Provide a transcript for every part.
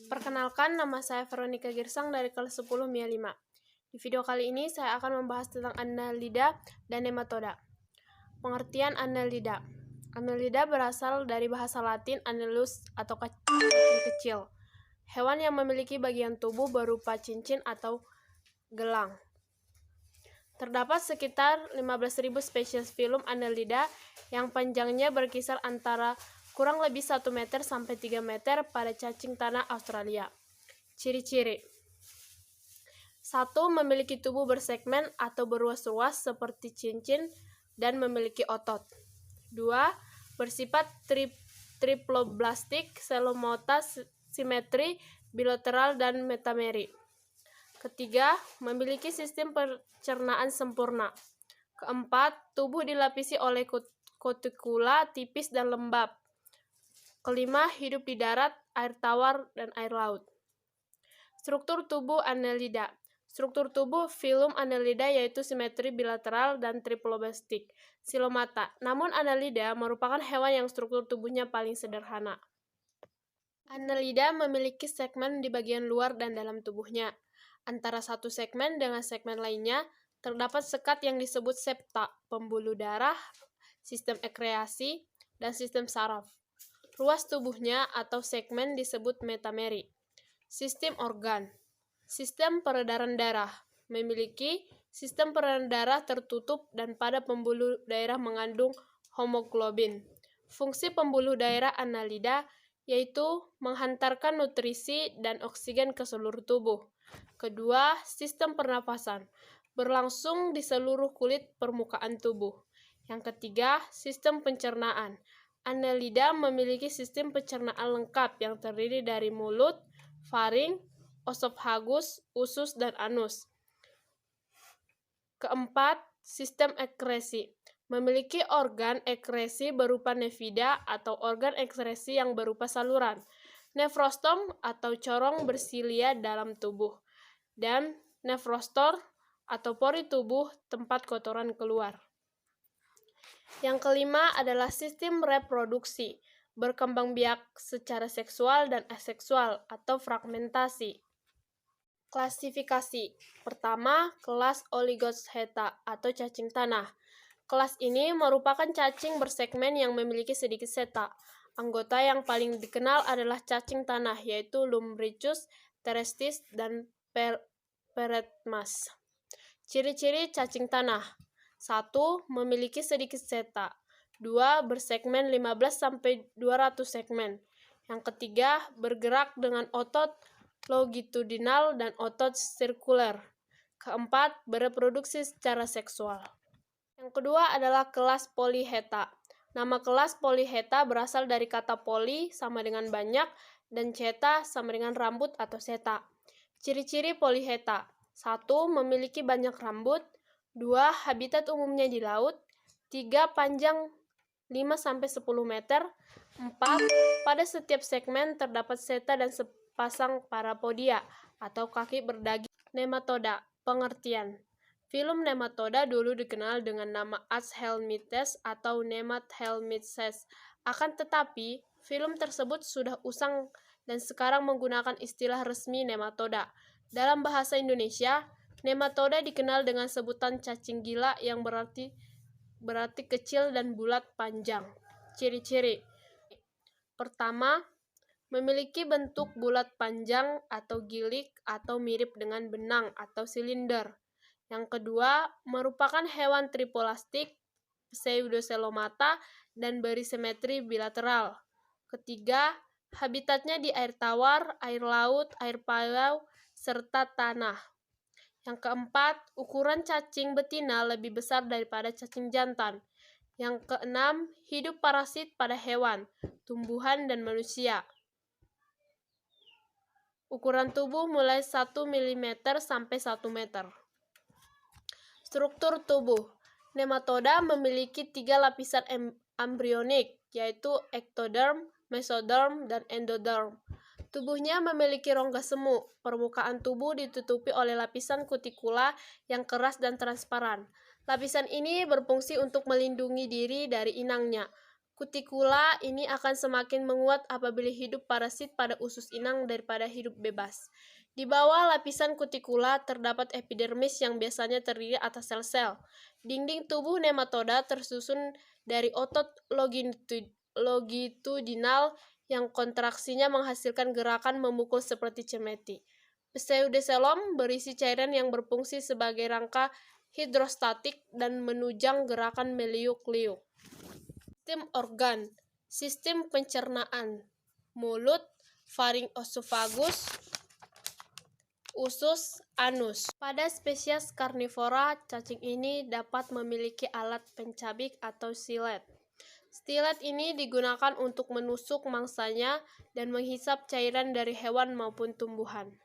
Perkenalkan, nama saya Veronica Girsang dari kelas 10 MIA 5. Di video kali ini saya akan membahas tentang Annelida dan Nematoda. Pengertian Annelida. Annelida berasal dari bahasa Latin annulus atau cacing kecil. Hewan yang memiliki bagian tubuh berupa cincin atau gelang. Terdapat sekitar 15.000 spesies filum Annelida yang panjangnya berkisar antara kurang lebih 1 meter sampai 3 meter pada cacing tanah Australia. Ciri-ciri: 1. Memiliki tubuh bersegmen atau berruas-ruas seperti cincin dan memiliki otot. 2. Bersifat triploblastik, selomota, simetri, bilateral, dan metameri. 3. Memiliki sistem pencernaan sempurna. 4. Tubuh dilapisi oleh kutikula tipis dan lembab. 5. Hidup di darat, air tawar, dan air laut. Struktur tubuh Annelida. Struktur tubuh filum Annelida yaitu simetri, bilateral, dan triploblastik, silomata. Namun Annelida merupakan hewan yang struktur tubuhnya paling sederhana. Annelida memiliki segmen di bagian luar dan dalam tubuhnya. Antara satu segmen dengan segmen lainnya, terdapat sekat yang disebut septa, pembuluh darah, sistem ekreasi, dan sistem saraf. Ruas tubuhnya atau segmen disebut metameri. Sistem organ. Sistem peredaran darah. Memiliki sistem peredaran darah tertutup dan pada pembuluh darah mengandung hemoglobin. Fungsi pembuluh darah Annelida yaitu menghantarkan nutrisi dan oksigen ke seluruh tubuh. Kedua, sistem pernapasan. Berlangsung di seluruh kulit permukaan tubuh. Yang ketiga, sistem pencernaan. Annelida memiliki sistem pencernaan lengkap yang terdiri dari mulut, faring, esophagus, usus, dan anus. Keempat, sistem ekresi. Memiliki organ ekresi berupa nefida atau organ ekresi yang berupa saluran, nefrostom atau corong bersilia dalam tubuh, dan nefrostor atau pori tubuh tempat kotoran keluar. Yang kelima adalah sistem reproduksi, berkembang biak secara seksual dan aseksual atau fragmentasi. Klasifikasi. Pertama, kelas Oligochaeta atau cacing tanah. Kelas ini merupakan cacing bersegmen yang memiliki sedikit seta. Anggota yang paling dikenal adalah cacing tanah, yaitu Lumbricus, Terestis, dan Peretmas. Ciri-ciri cacing tanah. 1. Memiliki sedikit seta. 2. Bersegmen 15-200 segmen. Yang ketiga, bergerak dengan otot longitudinal dan otot sirkuler. Keempat, bereproduksi secara seksual. Yang kedua adalah kelas Polychaeta. Nama kelas Polychaeta berasal dari kata poly sama dengan banyak dan chaeta sama dengan rambut atau seta. Ciri-ciri Polychaeta. 1. Memiliki banyak rambut. 2. Habitat umumnya di laut. 3. Panjang 5-10 meter. 4. Pada setiap segmen terdapat seta dan sepasang parapodia atau kaki berdaging. Nematoda. Pengertian. Filum Nematoda dulu dikenal dengan nama Aschelminthes atau Nemathelminthes. Akan tetapi, filum tersebut sudah usang dan sekarang menggunakan istilah resmi nematoda. Dalam bahasa Indonesia, nematoda dikenal dengan sebutan cacing gila yang berarti kecil dan bulat panjang. Ciri-ciri. Pertama, memiliki bentuk bulat panjang atau gilik atau mirip dengan benang atau silinder. Yang kedua, merupakan hewan triplastik, pseudoselomata, dan bersimetri bilateral. Ketiga, habitatnya di air tawar, air laut, air palau, serta tanah. Yang keempat, ukuran cacing betina lebih besar daripada cacing jantan. Yang keenam, hidup parasit pada hewan, tumbuhan, dan manusia. Ukuran tubuh mulai 1 mm sampai 1 meter. Struktur tubuh. Nematoda memiliki 3 lapisan embrionik, yaitu ektoderm, mesoderm, dan endoderm. Tubuhnya memiliki rongga semu. Permukaan tubuh ditutupi oleh lapisan kutikula yang keras dan transparan. Lapisan ini berfungsi untuk melindungi diri dari inangnya. Kutikula ini akan semakin menguat apabila hidup parasit pada usus inang daripada hidup bebas. Di bawah lapisan kutikula terdapat epidermis yang biasanya terdiri atas sel-sel. Dinding tubuh nematoda tersusun dari otot longitudinal yang kontraksinya menghasilkan gerakan memukul seperti cemeti. Pseudoxylem berisi cairan yang berfungsi sebagai rangka hidrostatik dan menunjang gerakan meliuk-liuk. Sistem organ, sistem pencernaan, mulut, faringosofagus, usus, anus. Pada spesies karnivora, cacing ini dapat memiliki alat pencabik atau silet. Silet ini digunakan untuk menusuk mangsanya dan menghisap cairan dari hewan maupun tumbuhan.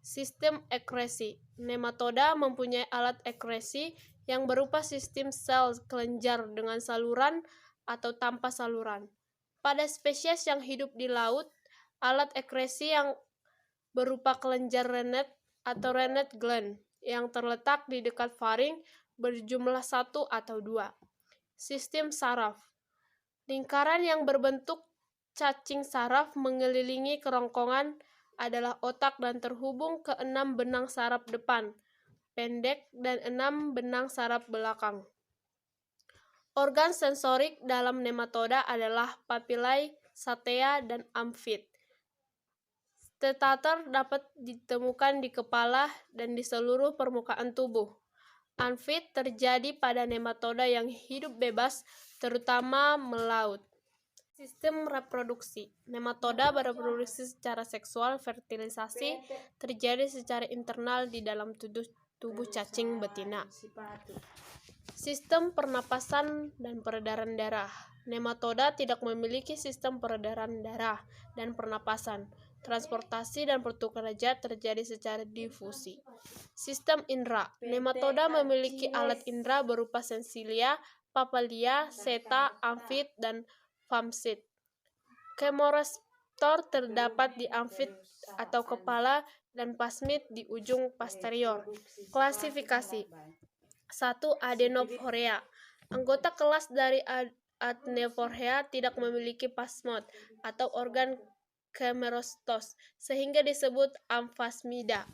Sistem ekresi. Nematoda mempunyai alat ekresi yang berupa sistem sel kelenjar dengan saluran atau tanpa saluran. Pada spesies yang hidup di laut, alat ekresi yang berupa kelenjar rennet atau rennet gland yang terletak di dekat faring berjumlah 1 atau 2. Sistem saraf. Lingkaran yang berbentuk cacing saraf mengelilingi kerongkongan adalah otak dan terhubung ke 6 benang saraf depan, pendek, dan 6 benang saraf belakang. Organ sensorik dalam nematoda adalah papillae, satea, dan amfit. Stetator dapat ditemukan di kepala dan di seluruh permukaan tubuh. Amfit terjadi pada nematoda yang hidup bebas, terutama melaut. Sistem reproduksi. Nematoda bereproduksi secara seksual. Fertilisasi terjadi secara internal di dalam tubuh cacing betina. Sistem pernapasan dan peredaran darah. Nematoda tidak memiliki sistem peredaran darah dan pernapasan. Transportasi dan pertukaran zat terjadi secara difusi. Sistem indera. Nematoda memiliki alat indera berupa sensilia, papilia, seta, amfit, dan famsit. Kemoreseptor terdapat di amfit atau kepala dan plasmid di ujung posterior. Klasifikasi. 1. Adenophorea. Anggota kelas dari Adenophorea tidak memiliki plasmod atau organ kemerostos, sehingga disebut amphasmida.